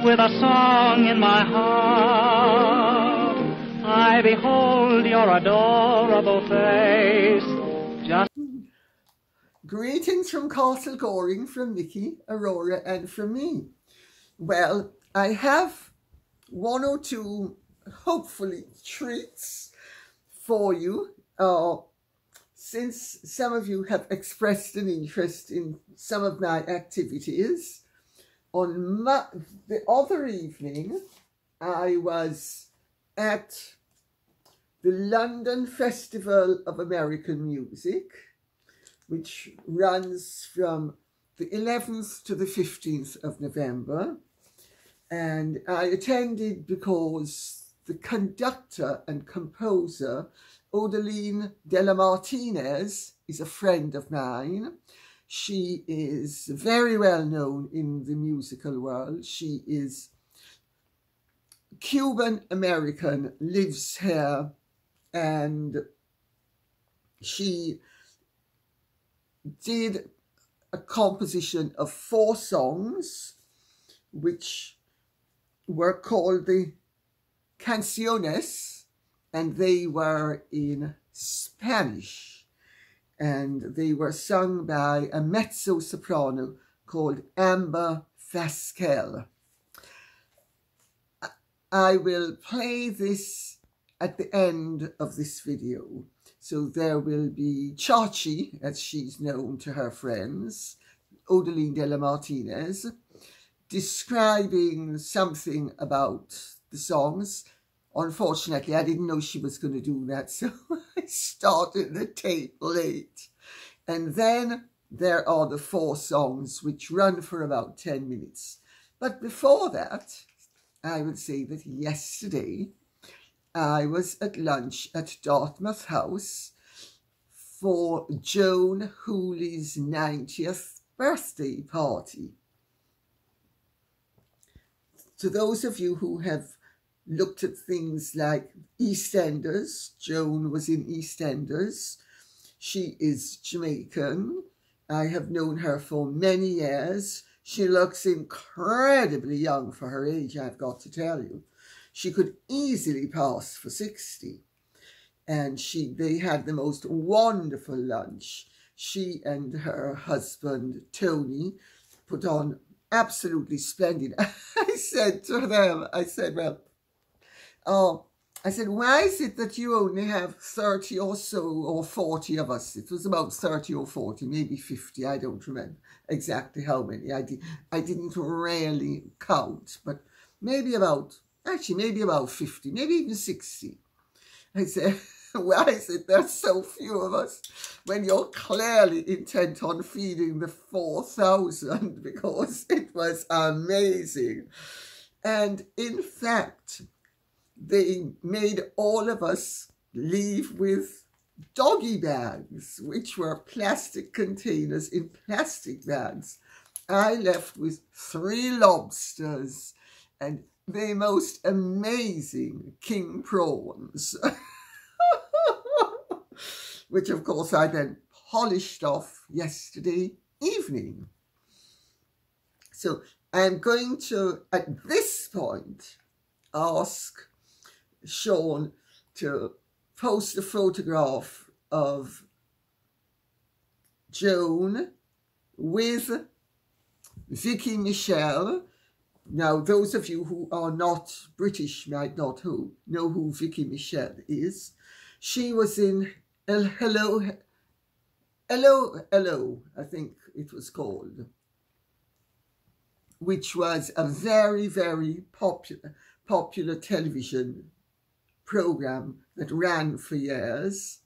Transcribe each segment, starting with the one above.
with a song in my heart, I behold your adorable face. Just Greetings from Castle Goring, from Nikki, Aurora, and from me. Well, I have one or two, hopefully, treats for you, since some of you have expressed an interest in some of my activities. On the other evening, I was at the London Festival of American Music, which runs from the 11th to the 15th of November. And I attended because the conductor and composer, Odeline de la Martinez, is a friend of mine. She is very well known in the musical world. She is Cuban-American, lives here, and she did a composition of 4 songs, which were called the Canciones, and they were in Spanish, and they were sung by a mezzo-soprano called Amber Fasquelle. I will play this at the end of this video. So there will be Chachi, as she's known to her friends, Odeline de la Martinez, describing something about the songs. Unfortunately, I didn't know she was going to do that, so I started the tape late. And then there are the 4 songs, which run for about 10 minutes. But before that, I would say that yesterday, I was at lunch at Dartmouth House for Joan Hooley's 90th birthday party. To those of you who have looked at things like EastEnders, Joan was in EastEnders. She is Jamaican. I have known her for many years. She looks incredibly young for her age, I've got to tell you. She could easily pass for 60. And they had the most wonderful lunch. She and her husband, Tony, put on absolutely splendid. I said to them, I said, why is it that you only have 30 or so, or 40 of us? It was about 30 or 40, maybe 50. I don't remember exactly how many. I didn't really count, but maybe about 50, maybe even 60. I said, why is it there's so few of us when you're clearly intent on feeding the 4,000? Because it was amazing. And in fact, they made all of us leave with doggy bags, which were plastic containers in plastic bags. I left with 3 lobsters and the most amazing king prawns, which of course I then polished off yesterday evening. So I'm going to, at this point, ask Sean to post a photograph of Joan with Vicky Michelle. Now, those of you who are not British might not know who Vicky Michelle is. She was in Hello, I think it was called, which was a very, very popular television program that ran for years.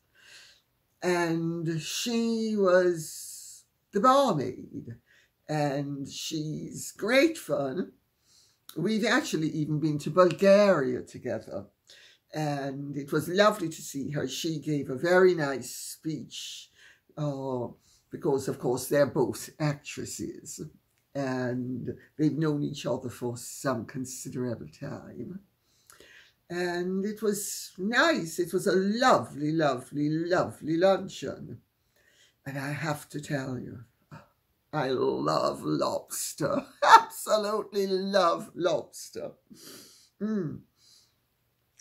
And she was the barmaid, and she's great fun. We've actually even been to Bulgaria together, and it was lovely to see her. She gave a very nice speech, because of course they're both actresses and they've known each other for some considerable time. And it was nice. It was a lovely, lovely, lovely luncheon. And I have to tell you, I love lobster. Absolutely love lobster.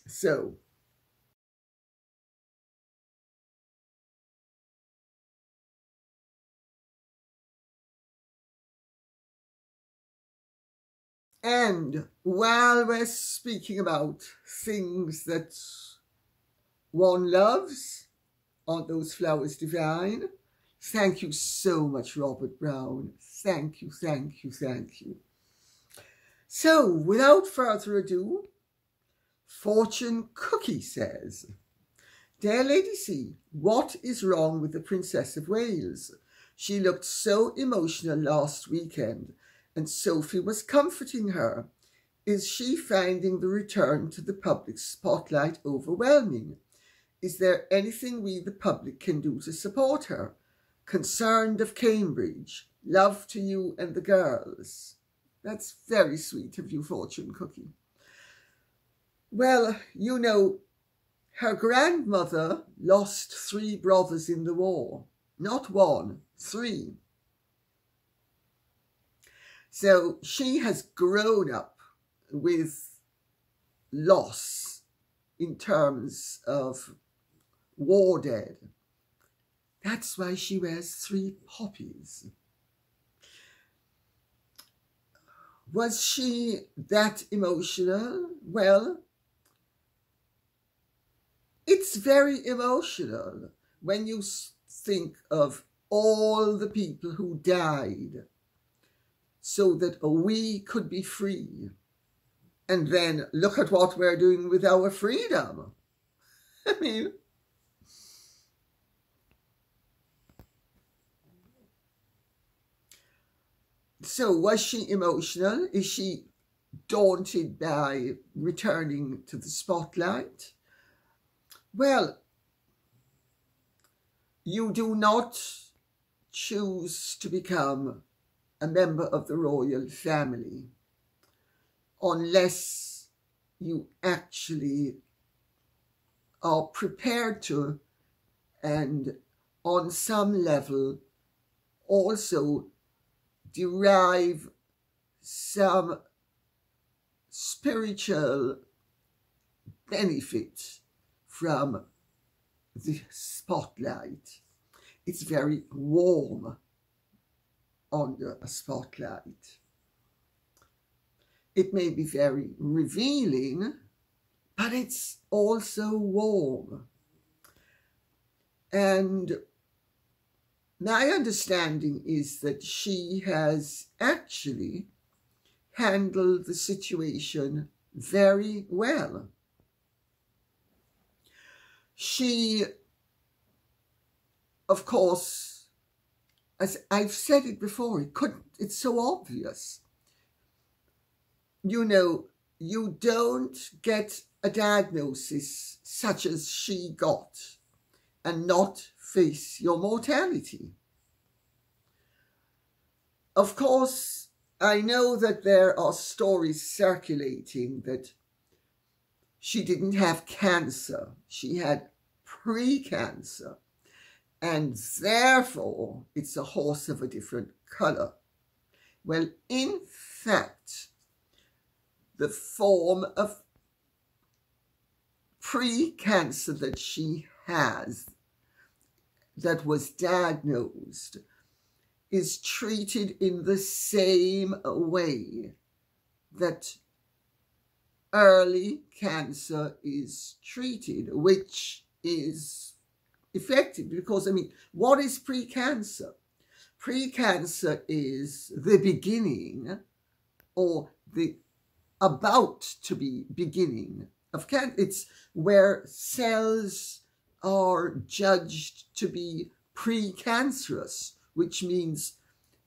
So, and while we're speaking about things that one loves, aren't those flowers divine? Thank you so much, Robert Brown. Thank you, thank you, thank you. So, without further ado, Fortune Cookie says, Dear Lady C, what is wrong with the Princess of Wales? She looked so emotional last weekend, and Sophie was comforting her. Is she finding the return to the public spotlight overwhelming? Is there anything we, the public, can do to support her? Concerned of Cambridge. Love to you and the girls. That's very sweet of you, Fortune Cookie. Well, you know, her grandmother lost 3 brothers in the war. Not 1, 3. So she has grown up with loss in terms of war dead. That's why she wears 3 poppies. Was she that emotional? Well, it's very emotional when you think of all the people who died so that we could be free. And then look at what we're doing with our freedom. I mean, so was she emotional? Is she daunted by returning to the spotlight? Well, you do not choose to become a member of the royal family unless you actually are prepared to, and on some level also derive some spiritual benefit from the spotlight. It's very warm under a spotlight. It may be very revealing, but it's also warm. And my understanding is that she has actually handled the situation very well. She, of course, as I've said it before, it's so obvious. You know, you don't get a diagnosis such as she got and not face your mortality. Of course, I know that there are stories circulating that she didn't have cancer. She had pre-cancer. And therefore, it's a horse of a different colour. Well, in fact, the form of pre-cancer that she has, that was diagnosed, is treated in the same way that early cancer is treated, which is effective because, I mean, what is pre-cancer? Pre-cancer is the beginning or the about to be beginning of cancer. It's where cells are judged to be precancerous, which means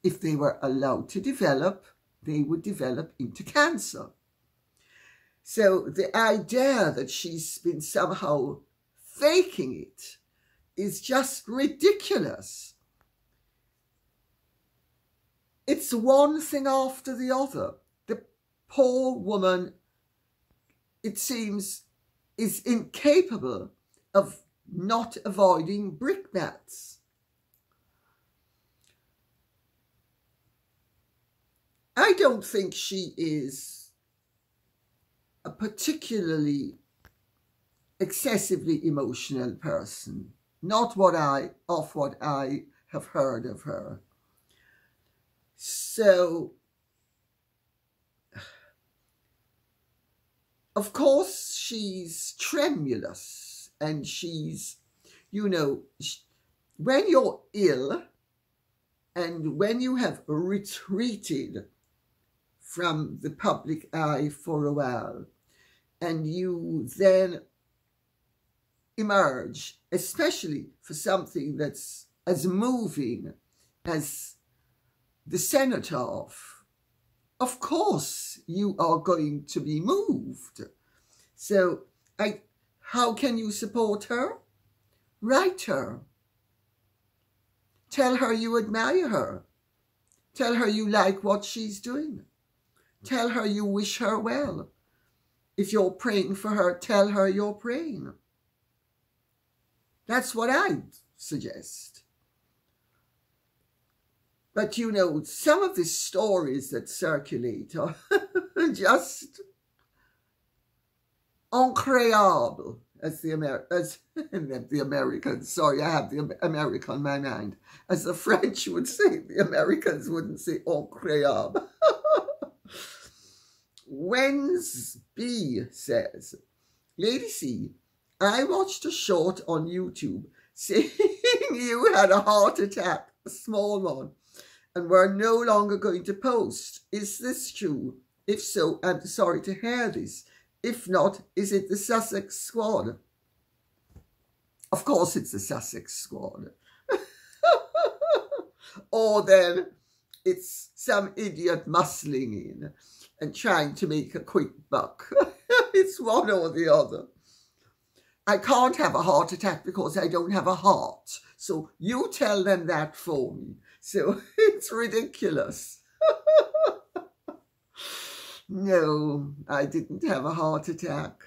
if they were allowed to develop, they would develop into cancer. So the idea that she's been somehow faking it is just ridiculous. It's one thing after the other. The poor woman, it seems, is incapable of not avoiding brickbats. I don't think she is a particularly excessively emotional person. Not what I have heard of her. So, of course, she's tremulous, and she's, you know, when you're ill and when you have retreated from the public eye for a while, and you then emerge, especially for something that's as moving as the Senate of course you are going to be moved. So how can you support her? Write her. Tell her you admire her. Tell her you like what she's doing. Tell her you wish her well. If you're praying for her, tell her you're praying. That's what I'd suggest. But, you know, some of the stories that circulate are just incroyable, as the Americans, sorry, I have the American on my mind. As the French would say, the Americans wouldn't say incroyable. Wensby says, Lady C, I watched a short on YouTube saying you had a heart attack, a small one, and were no longer going to post. Is this true? If so, I'm sorry to hear this. If not, is it the Sussex Squad? Of course it's the Sussex Squad. Or then it's some idiot muscling in and trying to make a quick buck. It's one or the other. I can't have a heart attack because I don't have a heart. So you tell them that for me. So it's ridiculous. No, I didn't have a heart attack.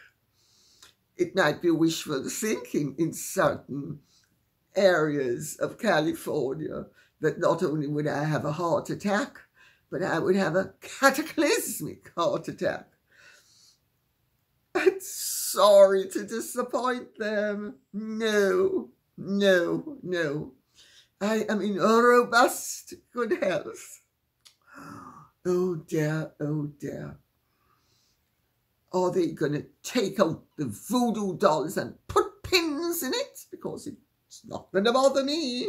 It might be wishful thinking in certain areas of California that not only would I have a heart attack, but I would have a cataclysmic heart attack. I'm sorry to disappoint them. No, no, no. I am in robust good health. Oh dear, oh dear. Are they going to take out the voodoo dolls and put pins in it? Because it's not going to bother me.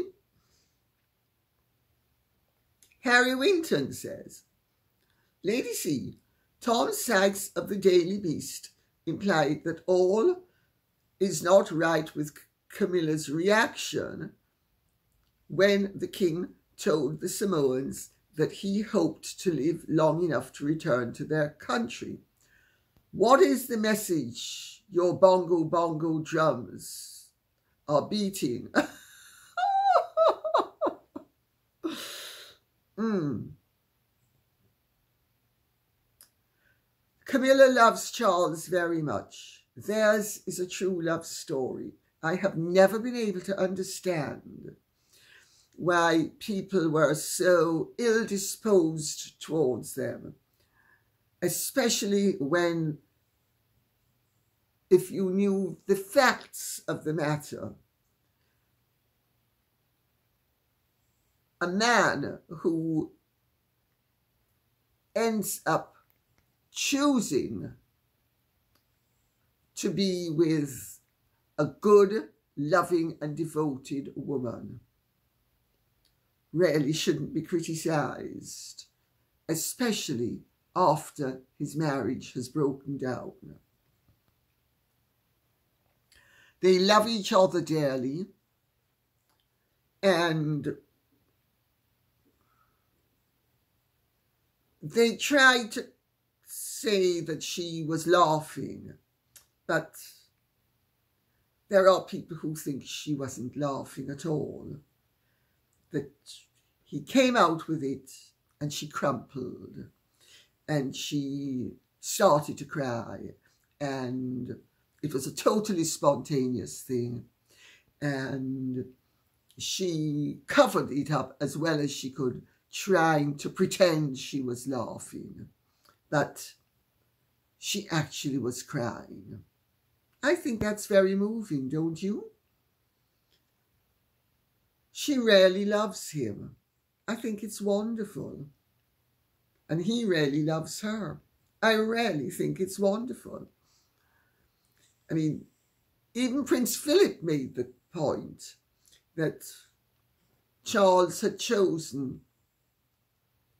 Harry Winton says, Lady C, Tom Sykes of the Daily Beast implied that all is not right with Camilla's reaction when the king told the Samoans that he hoped to live long enough to return to their country. What is the message your bongo bongo drums are beating? Camilla loves Charles very much. Theirs is a true love story. I have never been able to understand why people were so ill-disposed towards them, especially when, if you knew the facts of the matter, a man who ends up choosing to be with a good, loving and devoted woman really shouldn't be criticised, especially after his marriage has broken down. They love each other dearly, and they tried to say that she was laughing, but there are people who think she wasn't laughing at all, that he came out with it and she crumpled and she started to cry, and it was a totally spontaneous thing, and she covered it up as well as she could, trying to pretend she was laughing, but she actually was crying. I think that's very moving, don't you? She really loves him. I think it's wonderful. And he really loves her. I really think it's wonderful. I mean, even Prince Philip made the point that Charles had chosen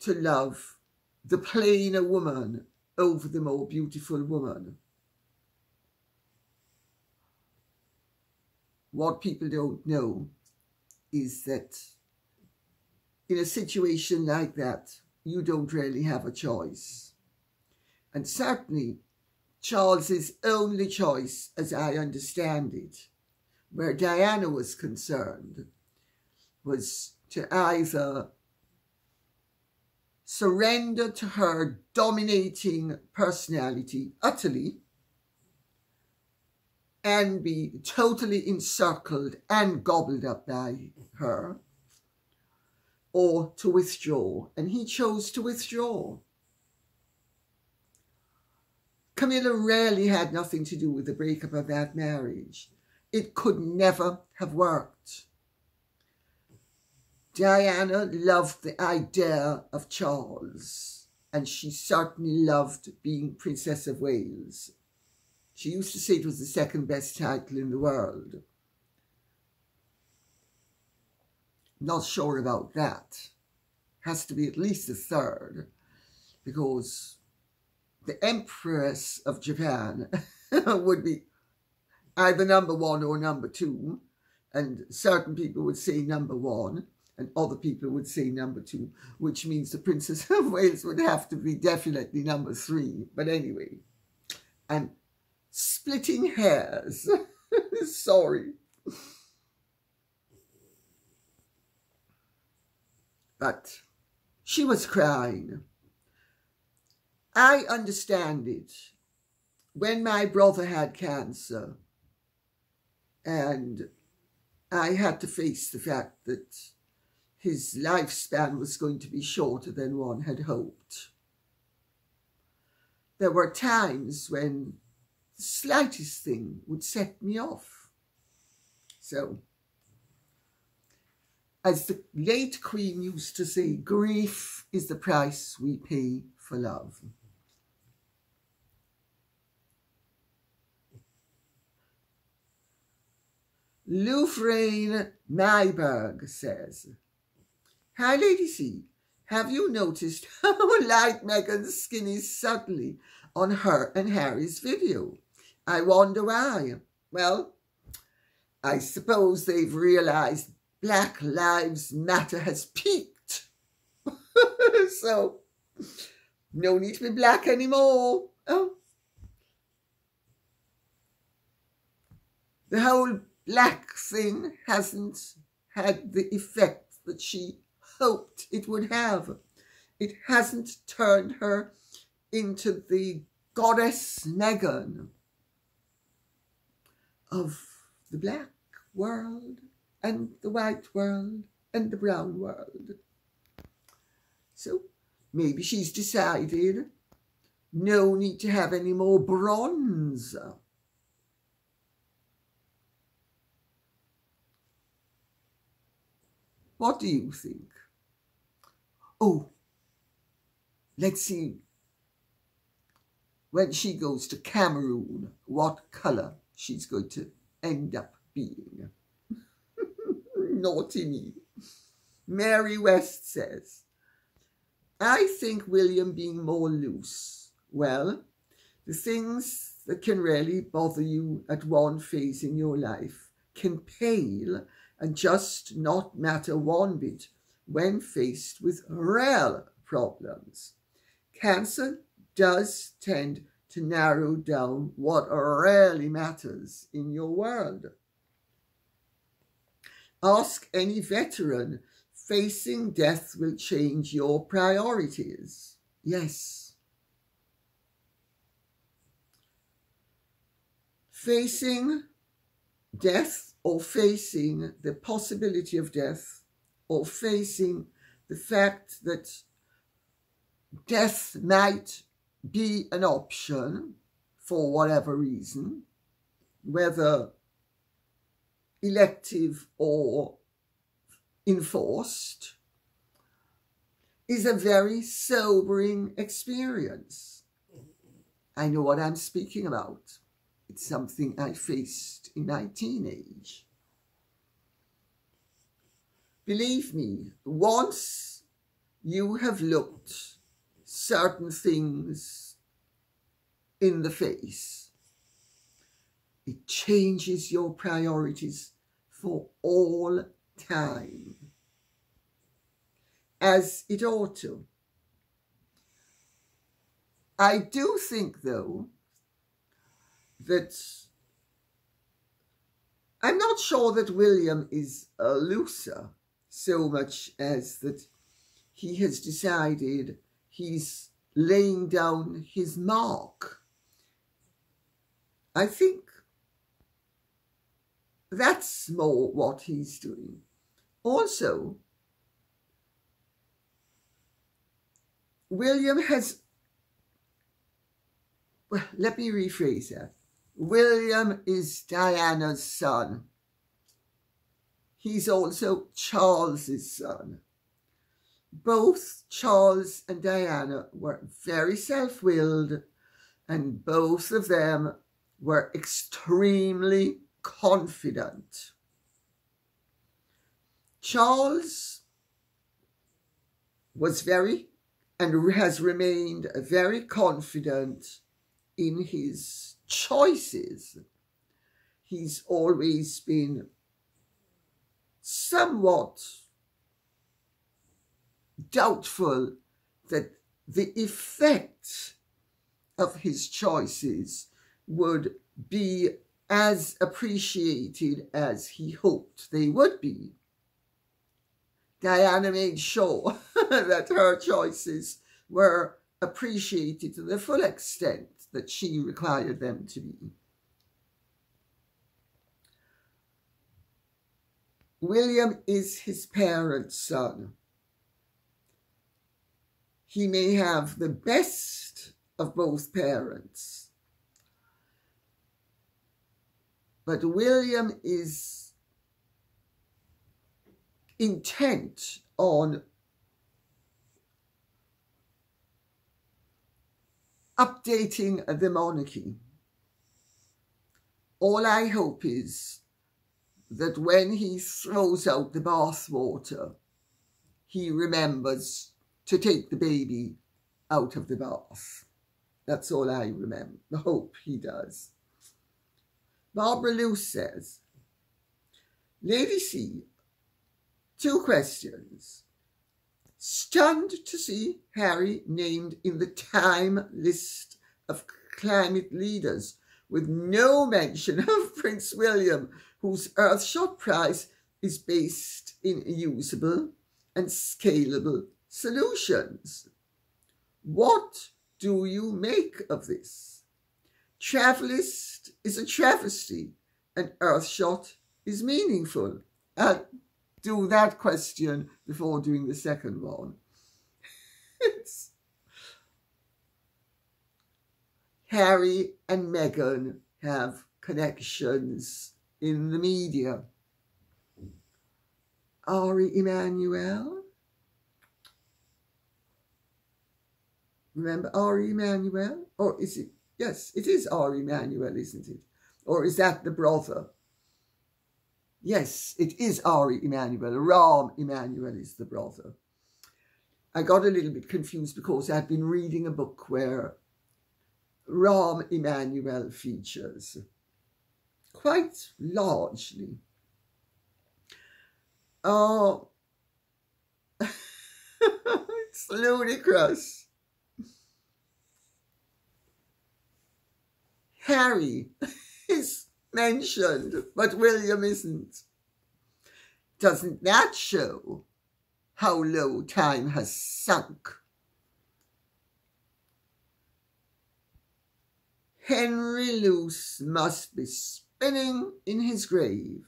to love the plainer woman over the more beautiful woman. What people don't know is that in a situation like that, you don't really have a choice. And certainly, Charles's only choice, as I understand it, where Diana was concerned, was to either surrender to her dominating personality utterly and be totally encircled and gobbled up by her, or to withdraw. And he chose to withdraw. Camilla really had nothing to do with the breakup of that marriage. It could never have worked. Diana loved the idea of Charles, and she certainly loved being Princess of Wales. She used to say it was the second best title in the world. Not sure about that. Has to be at least the third, because the Empress of Japan would be either number one or number two, and certain people would say number one, and other people would say number two, which means the Princess of Wales would have to be definitely number three. But anyway, I'm splitting hairs. Sorry. But she was crying. I understand it. When my brother had cancer and I had to face the fact that his lifespan was going to be shorter than one had hoped, there were times when the slightest thing would set me off. So, as the late Queen used to say, grief is the price we pay for love. Lufrain Myberg says, "Hi, Lady C. Have you noticed how light Meghan's skin is suddenly on her and Harry's video? I wonder why. Well, I suppose they've realised Black Lives Matter has peaked. So, no need to be black anymore." Oh. The whole black thing hasn't had the effect that she hoped it would have. It hasn't turned her into the goddess Meghan of the black world and the white world and the brown world. So maybe she's decided no need to have any more bronze. What do you think? Oh, let's see. When she goes to Cameroon, what colour she's going to end up being. Naughty me. Mary West says, "I think William being more loose. Well, the things that can really bother you at one phase in your life can pale and just not matter one bit when faced with real problems. Cancer does tend to narrow down what really matters in your world. Ask any veteran, facing death will change your priorities." Yes. Facing death, or facing the possibility of death, or facing the fact that death might be an option for whatever reason, whether elective or enforced, is a very sobering experience. I know what I'm speaking about. It's something I faced in my teenage. Believe me, once you have looked certain things in the face, it changes your priorities for all time, as it ought to. I do think, though, that I'm not sure that William is a loser so much as that he has decided he's laying down his mark. I think that's more what he's doing. Also, William has, well, let me rephrase that. William is Diana's son. He's also Charles's son. Both Charles and Diana were very self-willed, and both of them were extremely confident. Charles was very, and has remained very confident in his choices. He's always been somewhat doubtful that the effect of his choices would be as appreciated as he hoped they would be. Diana made sure that her choices were appreciated to the full extent that she required them to be. William is his parents' son. He may have the best of both parents, but William is intent on updating the monarchy. All I hope is that when he throws out the bathwater, he remembers to take the baby out of the bath. That's all I remember. I hope he does. Barbara Luce says, Lady C, 2 questions. Stunned to see Harry named in the Time list of climate leaders, with no mention of Prince William, whose Earthshot prize is based in usable and scalable solutions. What do you make of this? Travelist is a travesty, and Earthshot is meaningful. I'll do that question before doing the second one. Harry and Meghan have connections in the media. Ari Emanuel? Remember Ari Emanuel? Or is it? Yes, it is Ari Emanuel, isn't it? Or is that the brother? Yes, it is Ari Emanuel. Rahm Emanuel is the brother. I got a little bit confused because I'd been reading a book where Rahm Emanuel features quite largely. Oh, it's ludicrous. Harry is mentioned, but William isn't. Doesn't that show how low time has sunk? Henry Luce must be spinning in his grave.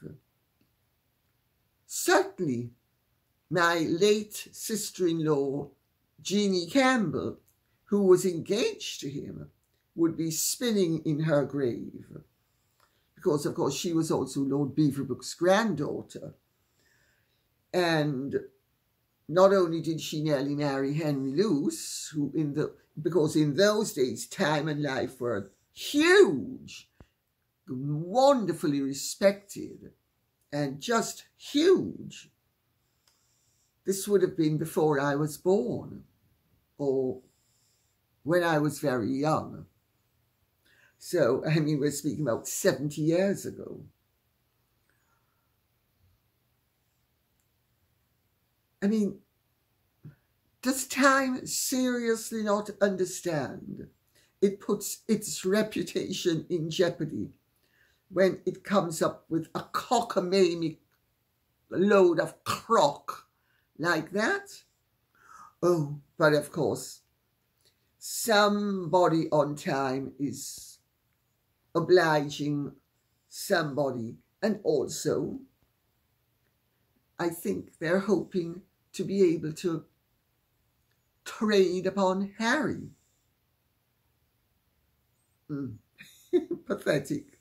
Certainly, my late sister-in-law, Jeannie Campbell, who was engaged to him, would be spinning in her grave. Because, of course, she was also Lord Beaverbrook's granddaughter. And not only did she nearly marry Henry Luce, who because in those days, time and life were huge, wonderfully respected, and just huge. This would have been before I was born, or when I was very young. So, I mean, we're speaking about 70 years ago. I mean, does time seriously not understand it puts its reputation in jeopardy when it comes up with a cockamamie load of crock like that? Oh, but of course, somebody on time is obliging somebody, and also I think they're hoping to be able to trade upon Harry. Pathetic.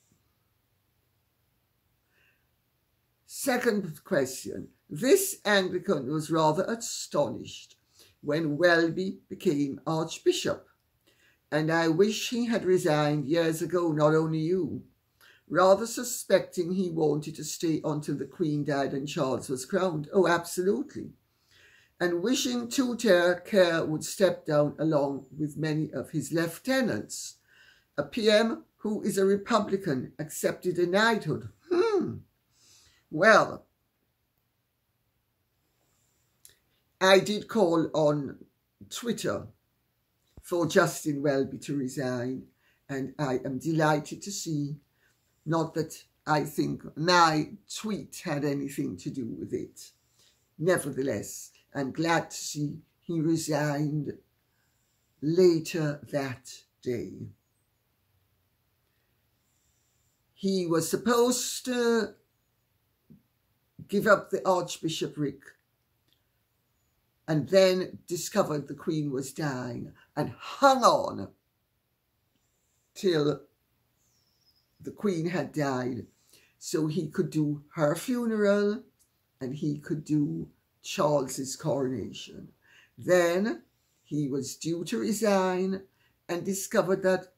Second question. This Anglican was rather astonished when Welby became Archbishop, and I wish he had resigned years ago, not only you, rather suspecting he wanted to stay until the Queen died and Charles was crowned. Oh, absolutely. And wishing Keir would step down along with many of his lieutenants. A PM who is a Republican accepted a knighthood. Well, I did call on Twitter for Justin Welby to resign, and I am delighted to see, not that I think my tweet had anything to do with it. Nevertheless, I'm glad to see he resigned later that day. He was supposed to give up the archbishopric and then discovered the Queen was dying and hung on till the Queen had died so he could do her funeral and he could do Charles's coronation. Then he was due to resign and discovered that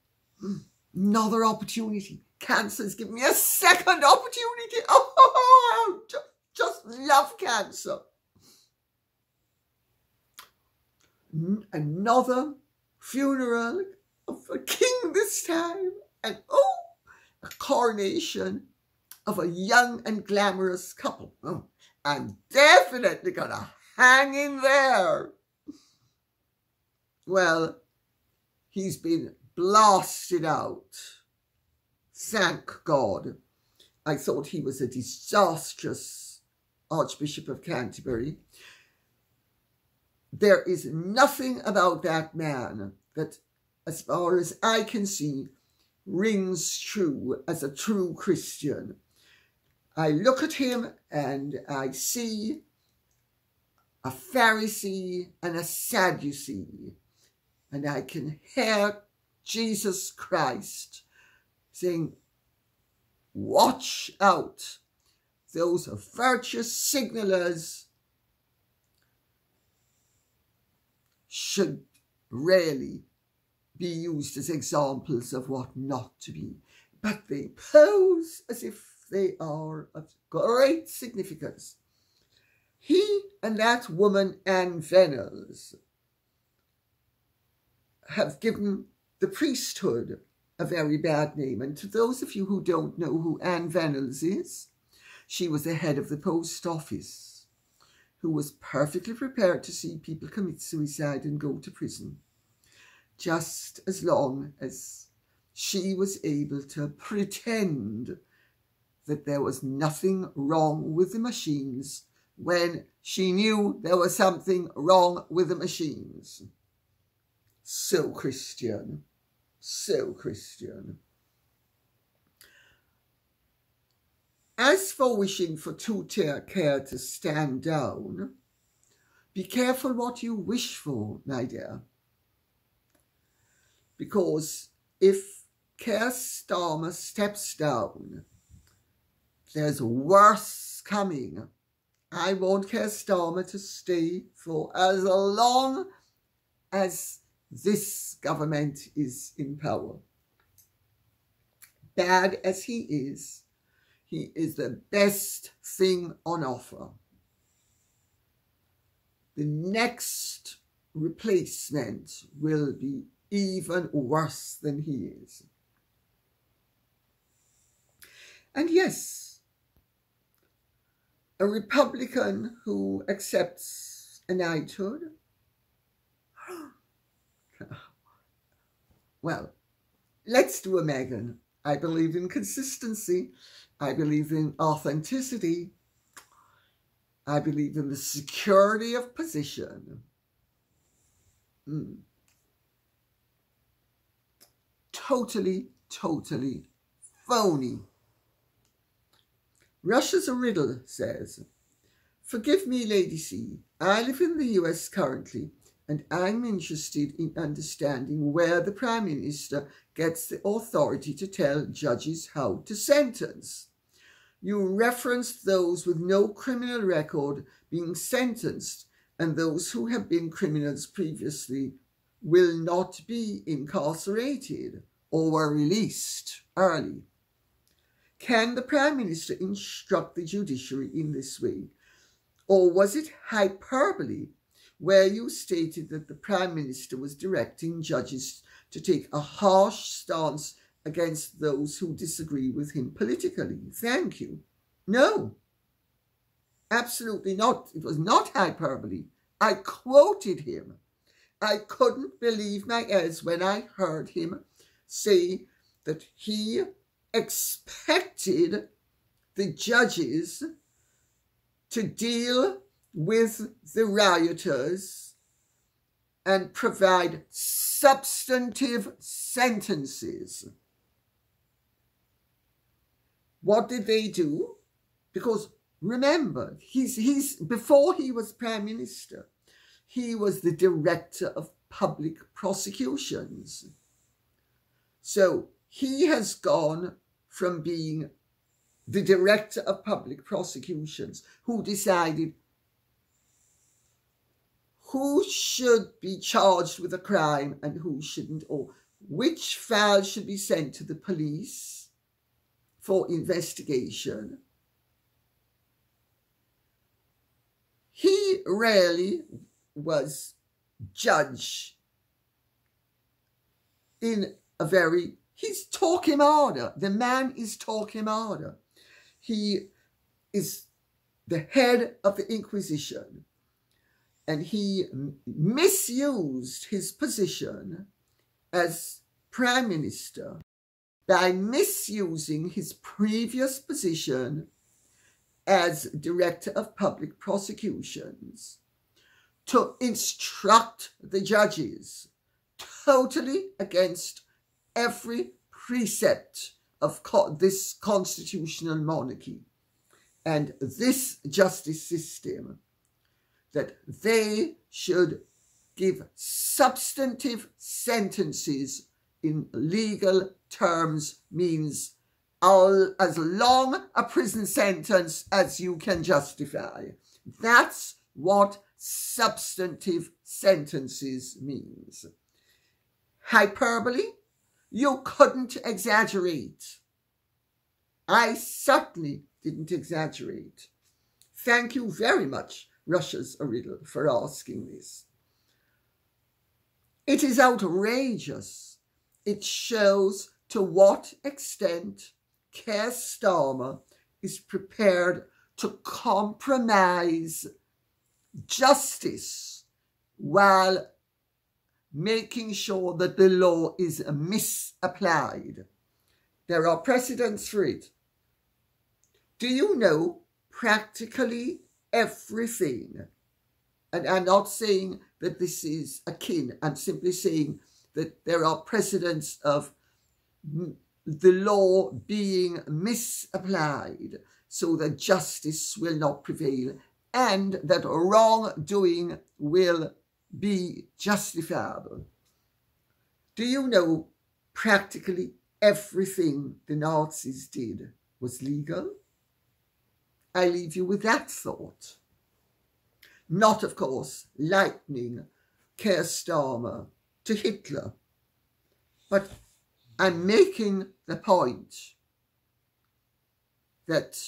another opportunity. Cancer's given me a second opportunity. Oh, just love cancer. Another funeral of a king this time, and a coronation of a young and glamorous couple. Oh, I'm definitely gonna hang in there. Well, he's been blasted out. Thank God. I thought he was a disastrous Archbishop of Canterbury. There is nothing about that man that, as far as I can see, rings true as a true Christian. I look at him and I see a Pharisee and a Sadducee, and I can hear Jesus Christ saying, watch out, those virtuous signalers should really be used as examples of what not to be, but they pose as if they are of great significance. He and that woman, Anne Venables, have given the priesthood a very bad name. And to those of you who don't know who Anne Venables is, she was the head of the post office who was perfectly prepared to see people commit suicide and go to prison, just as long as she was able to pretend that there was nothing wrong with the machines when she knew there was something wrong with the machines. So Christian. So Christian. As for wishing for Keir to stand down, Be careful what you wish for, my dear. Because if Keir Starmer steps down, there's worse coming. I want Keir Starmer to stay for as long as this government is in power. Bad as he is the best thing on offer. The next replacement will be even worse than he is. And yes, a Republican who accepts a knighthood, well, let's do a Meghan. I believe in consistency. I believe in authenticity. I believe in the security of position. Totally phony. Russia's a riddle says, forgive me, Lady C. I live in the US currently, and I'm interested in understanding where the Prime Minister gets the authority to tell judges how to sentence. You referenced those with no criminal record being sentenced, and those who have been criminals previously will not be incarcerated or were released early. Can the Prime Minister instruct the judiciary in this way? Or was it hyperbole where you stated that the Prime Minister was directing judges to take a harsh stance against those who disagree with him politically? Thank you. No, absolutely not. It was not hyperbole. I quoted him. I couldn't believe my ears when I heard him say that he expected the judges to deal with the rioters and provide substantive sentences. What did they do? Because remember, he's before he was Prime Minister, he was the Director of Public Prosecutions. So he has gone from being the Director of Public Prosecutions, who decided who should be charged with a crime and who shouldn't, or which file should be sent to the police for investigation. He really was judge in a very, he's talking harder. The man is talking harder. He is the head of the Inquisition, and he misused his position as Prime Minister by misusing his previous position as Director of Public Prosecutions to instruct the judges totally against every precept of this constitutional monarchy and this justice system, that they should give substantive sentences in legal terms, means as long a prison sentence as you can justify. That's what substantive sentences means. Hyperbole? You couldn't exaggerate. I certainly didn't exaggerate. Thank you very much, Russia's a riddle, for asking this. It is outrageous. It shows to what extent Keir Starmer is prepared to compromise justice while making sure that the law is misapplied. There are precedents for it. Do you know practically everything? And I'm not saying that this is akin. I'm simply saying that there are precedents of the law being misapplied so that justice will not prevail. and that wrongdoing will be justifiable. Do you know practically everything the Nazis did was legal? I leave you with that thought. Not, of course, likening Keir Starmer to Hitler, but I'm making the point that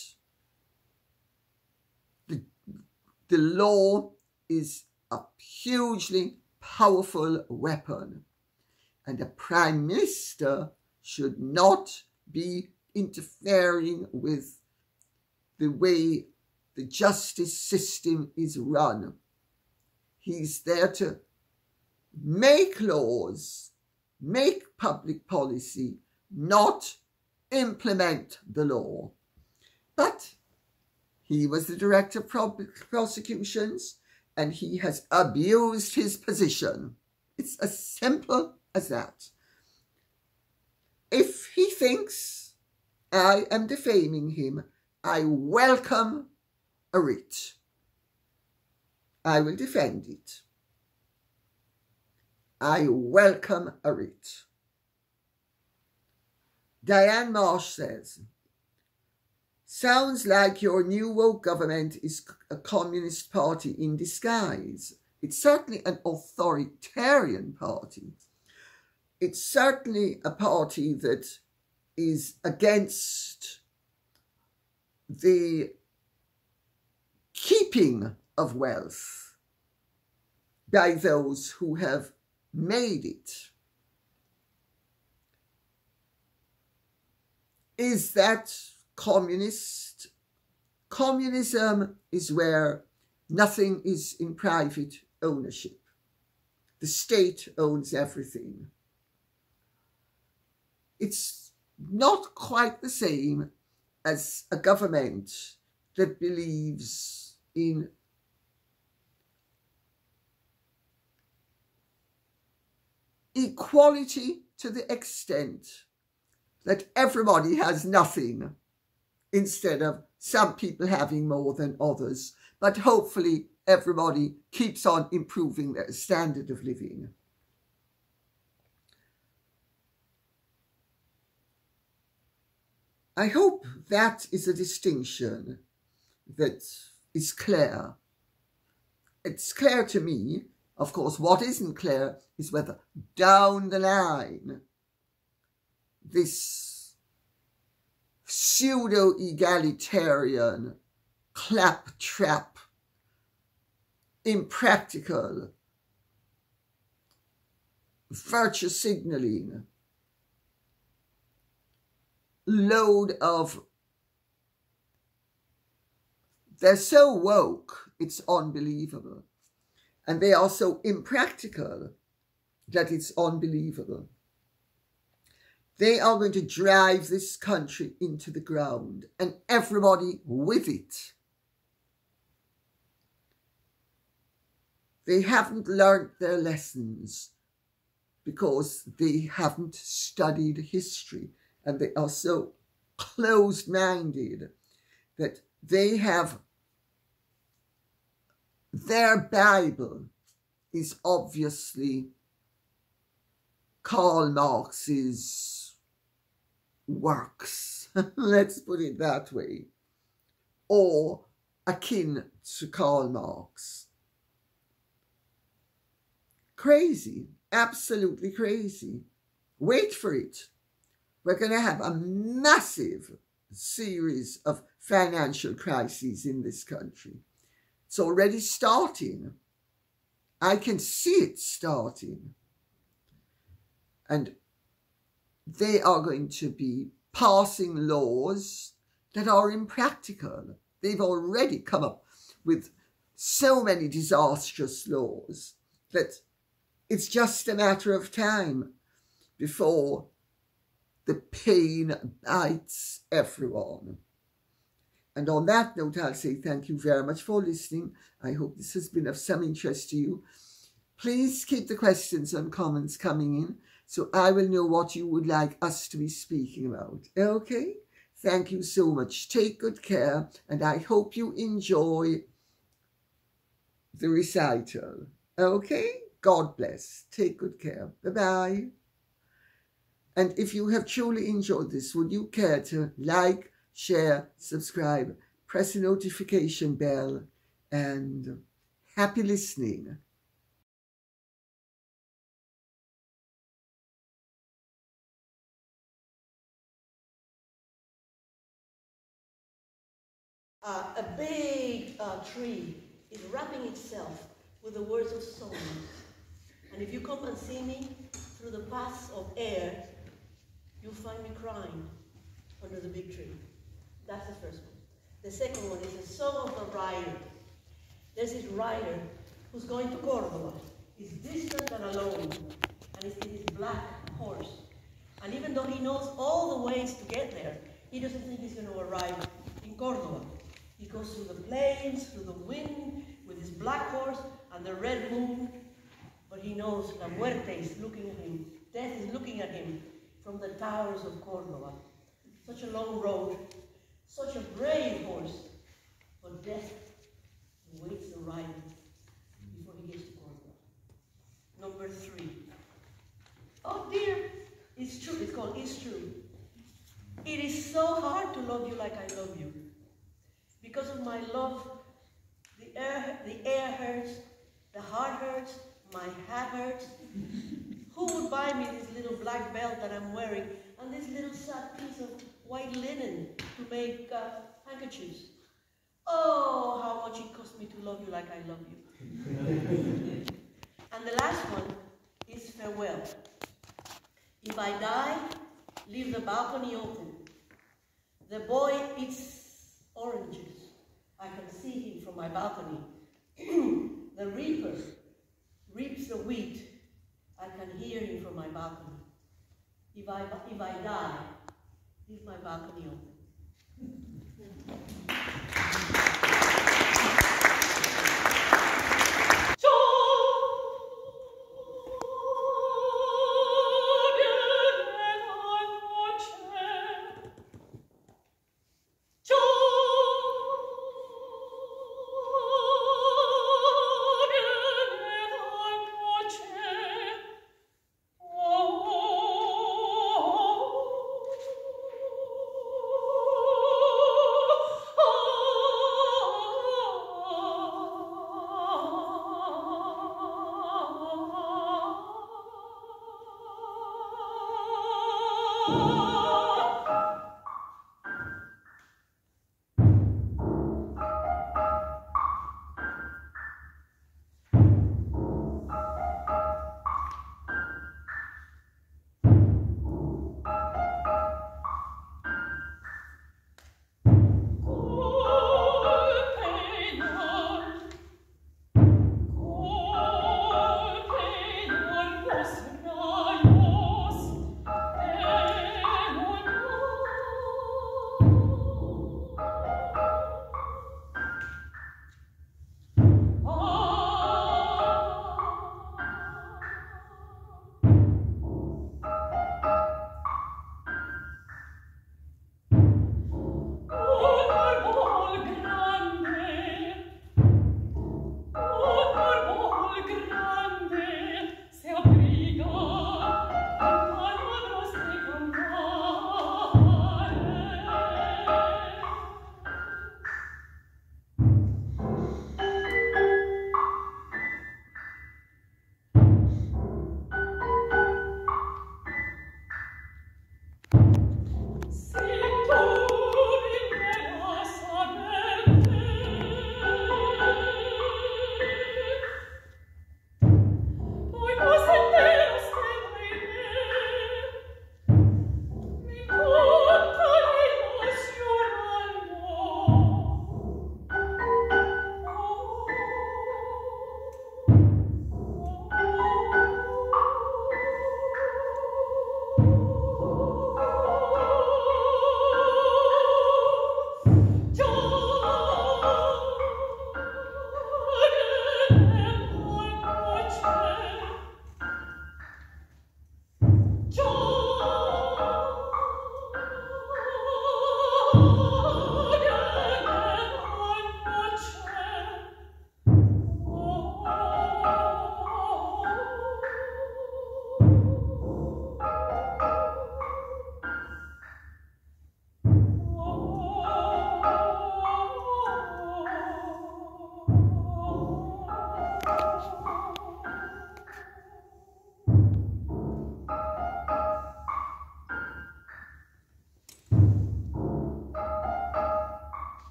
the law is a hugely powerful weapon, and a Prime Minister should not be interfering with the way the justice system is run. He's there to make laws, make public policy, not implement the law. But he was the director of public prosecutions, and he has abused his position. It's as simple as that. If he thinks I am defaming him, I welcome a writ. I will defend it. I welcome a writ. Diane Marsh says, sounds like your new woke government is a communist party in disguise. It's certainly an authoritarian party. It's certainly a party that is against the keeping of wealth by those who have made it. Is that communist? Communism is where nothing is in private ownership. The state owns everything. It's not quite the same as a government that believes in equality to the extent that everybody has nothing, instead of some people having more than others. But hopefully everybody keeps on improving their standard of living. I hope that is a distinction that is clear. It's clear to me. Of course, what isn't clear is whether down the line this pseudo-egalitarian, claptrap, impractical, virtue signalling load of, they're so woke, it's unbelievable. And they are so impractical that it's unbelievable. They are going to drive this country into the ground, and everybody with it. They haven't learned their lessons because they haven't studied history, and they are so closed-minded that they have, their Bible is obviously Karl Marx's works, let's put it that way, or akin to Karl Marx. Crazy, absolutely crazy. Wait for it. We're going to have a massive series of financial crises in this country. It's already starting. I can see it starting. And they are going to be passing laws that are impractical. They've already come up with so many disastrous laws that it's just a matter of time before the pain bites everyone. And on that note, I'll say thank you very much for listening. I hope this has been of some interest to you. Please keep the questions and comments coming in, so I will know what you would like us to be speaking about. Okay? Thank you so much. Take good care, and I hope you enjoy the recital. Okay? God bless. Take good care. Bye-bye. And if you have truly enjoyed this, would you care to like, share, subscribe, press the notification bell, and happy listening. A big tree is wrapping itself with the words of songs. And if you come and see me through the paths of air, you'll find me crying under the big tree. That's the first one. The second one is the song of the rider. There's this rider who's going to Córdoba. He's distant and alone, and he's in his black horse. And even though he knows all the ways to get there, he doesn't think he's going to arrive in Córdoba. He goes through the plains, through the wind, with his black horse and the red moon. But he knows La Muerte is looking at him. Death is looking at him from the towers of Córdoba. Such a long road, such a brave horse. But death waits the rider before he gets to Córdoba. Number 3. Oh dear, it's true. It's called It's True. It is so hard to love you like I love you. Because of my love, the air hurts, the heart hurts, my hat hurts. Who would buy me this little black belt that I'm wearing and this little sad piece of white linen to make handkerchiefs? Oh, how much it cost me to love you like I love you. And the last one is farewell. If I die, leave the balcony open. The boy eats oranges. I can see him from my balcony. The reaper reaps the wheat. I can hear him from my balcony. If I die, leave my balcony open.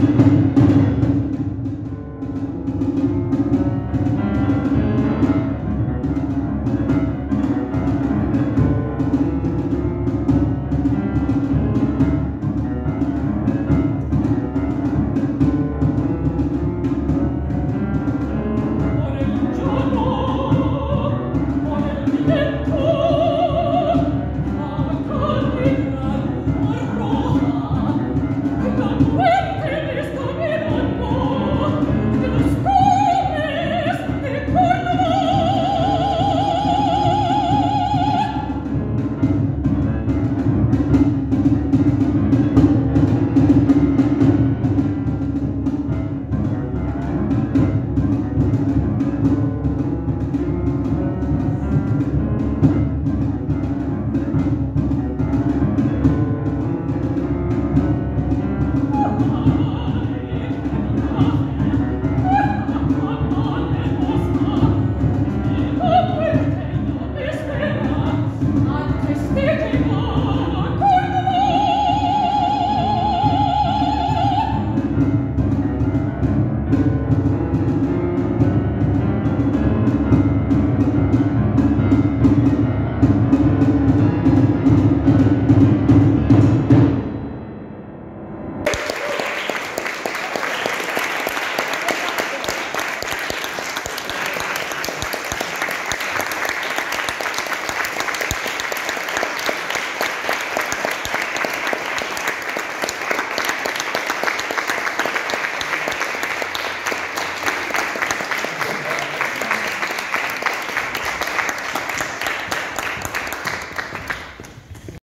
you.